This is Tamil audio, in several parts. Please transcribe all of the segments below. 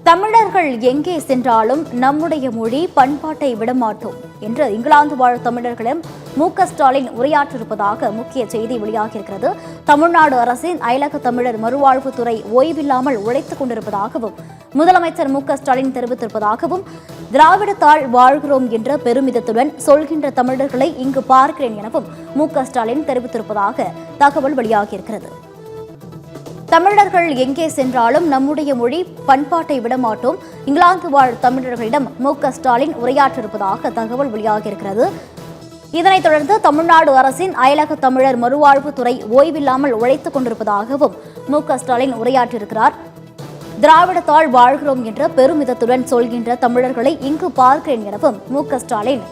தமிழர்கள் எங்கே சென்றாலும் நம்முடைய மொழி பண்பாட்டை விடமாட்டோம் என்று இங்கிலாந்து வாழ் தமிழர்களிடம் மு.க.ஸ்டாலின் உரையாற்றியிருப்பதாக முக்கிய செய்தி வெளியாகியிருக்கிறது. தமிழ்நாடு அரசின் அயலக தமிழர் மறுவாழ்வுத்துறை ஓய்வில்லாமல் உழைத்துக் கொண்டிருப்பதாகவும் முதலமைச்சர் மு.க.ஸ்டாலின் தெரிவித்திருப்பதாகவும், திராவிடத்தால் வாழ்கிறோம் என்ற பெருமிதத்துடன் சொல்கின்ற தமிழர்களை இங்கு பார்க்கிறேன் எனவும் மு.க.ஸ்டாலின் தெரிவித்திருப்பதாக தகவல் வெளியாகியிருக்கிறது. தமிழர்கள் எங்கே சென்றாலும் நம்முடைய மொழி பண்பாட்டை விடமாட்டோம். இங்கிலாந்து வாழ் தமிழர்களிடம் மு.க.ஸ்டாலின் உரையாற்றியிருப்பதாக தகவல் வெளியாகியிருக்கிறது. இதனைத் தொடர்ந்து தமிழ்நாடு அரசின் அயலக தமிழர் மறுவாழ்வுத்துறை ஓய்வில்லாமல் உழைத்துக் கொண்டிருப்பதாகவும் மு.க.ஸ்டாலின் உரையாற்றியிருக்கிறார். திராவிடத்தால் வாழ்கிறோம் என்ற பெருமிதத்துடன் சொல்கின்ற தமிழர்களை இங்கு பார்க்கிறேன் எனவும் மு.க.ஸ்டாலின்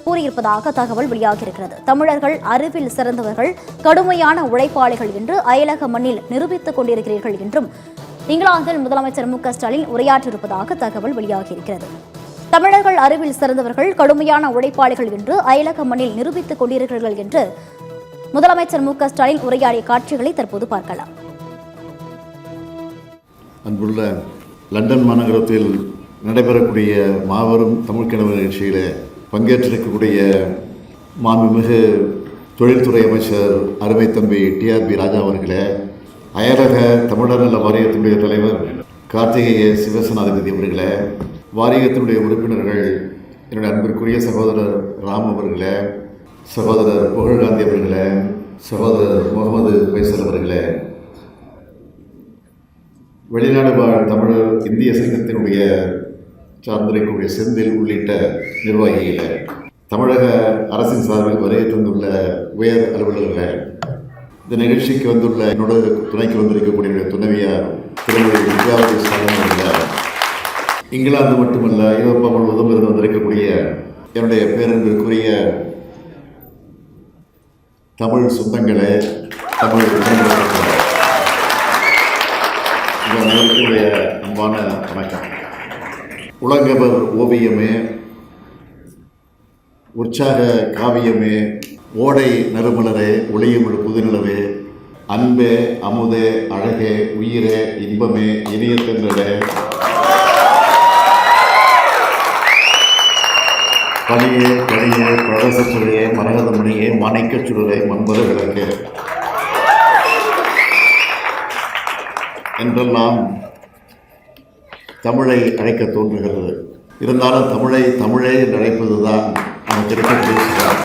கூறியிருப்பதாக தகவல் வெளியாகியிருக்கிறது. தமிழர்கள் அறிவில் சிறந்தவர்கள், கடுமையான உழைப்பாளிகள் என்று அயலக மண்ணில் நிரூபித்துக் கொண்டிருக்கிறீர்கள் என்றும் இங்கிலாந்தில் முதலமைச்சர் மு.க.ஸ்டாலின் உரையாற்றியிருப்பதாக தகவல் வெளியாகியிருக்கிறது. தமிழர்கள் அறிவில் சிறந்தவர்கள், கடுமையான உழைப்பாளிகள் என்று அயலக மண்ணில் நிரூபித்துக் கொண்டிருக்கிறீர்கள் என்று முதலமைச்சர் மு.க.ஸ்டாலின் உரையாடிய காட்சிகளை தற்போது பார்க்கலாம். அன்புள்ள லண்டன் மாநகரத்தில் நடைபெறக்கூடிய மாபெரும் தமிழ்கிழமை நிகழ்ச்சியில் பங்கேற்றிருக்கக்கூடிய மாண்புமிகு தொழில்துறை அமைச்சர் அருமை தம்பி டிஆர்பி ராஜா அவர்களே, அயலக தமிழர் நல வாரியத்தினுடைய தலைவர் கார்த்திகேய சிவசனாதிபதி அவர்களே, வாரியத்தினுடைய உறுப்பினர்கள், என்னுடைய அன்பிற்குரிய சகோதரர் ராம் அவர்களே, சகோதரர் புகழ்காந்தி அவர்களே, சகோதரர் முகமது பைசல் அவர்களே, வெளிநாடு வாழ் தமிழர் இந்திய சங்கத்தினுடைய சார்ந்திருக்கக்கூடிய செந்தில் உள்ளிட்ட நிர்வாகிகளை, தமிழக அரசின் சார்பில் வருகை தந்துள்ள உயர் அலுவலர்களை, இந்த நிகழ்ச்சிக்கு வந்துள்ள என்னோட துணைக்கு வந்திருக்கக்கூடிய துணைவியார் திருமதி வித்யாவதி ஸ்டாலின் அவர்கள், இங்கிலாந்து மட்டுமல்ல ஐரோப்பா முழுவதும் இருந்து வந்திருக்கக்கூடிய என்னுடைய பேரன்பிற்குரிய தமிழ் சொந்தங்களே, தமிழ் அன்பான வணக்கம். உலகவர் ஓவியமே, உற்சாக காவியமே, ஓடை நறுமலரே, ஒளியுமிழ் புதுநிலவே, அன்பே அமுதே அழகே உயிரே இன்பமே இனிய தென்றலே, பணியே கனியே பிரதசுரையே மரகதமணியே மாணிக்கச் சுடரே மண்பர விளக்கே என்றெல்லாம் தமிழை அழைக்க தோன்றுகிறது. இருந்தாலும் தமிழை தமிழே என்று அழைப்பதுதான் நமக்கு இருக்கக்கூடிய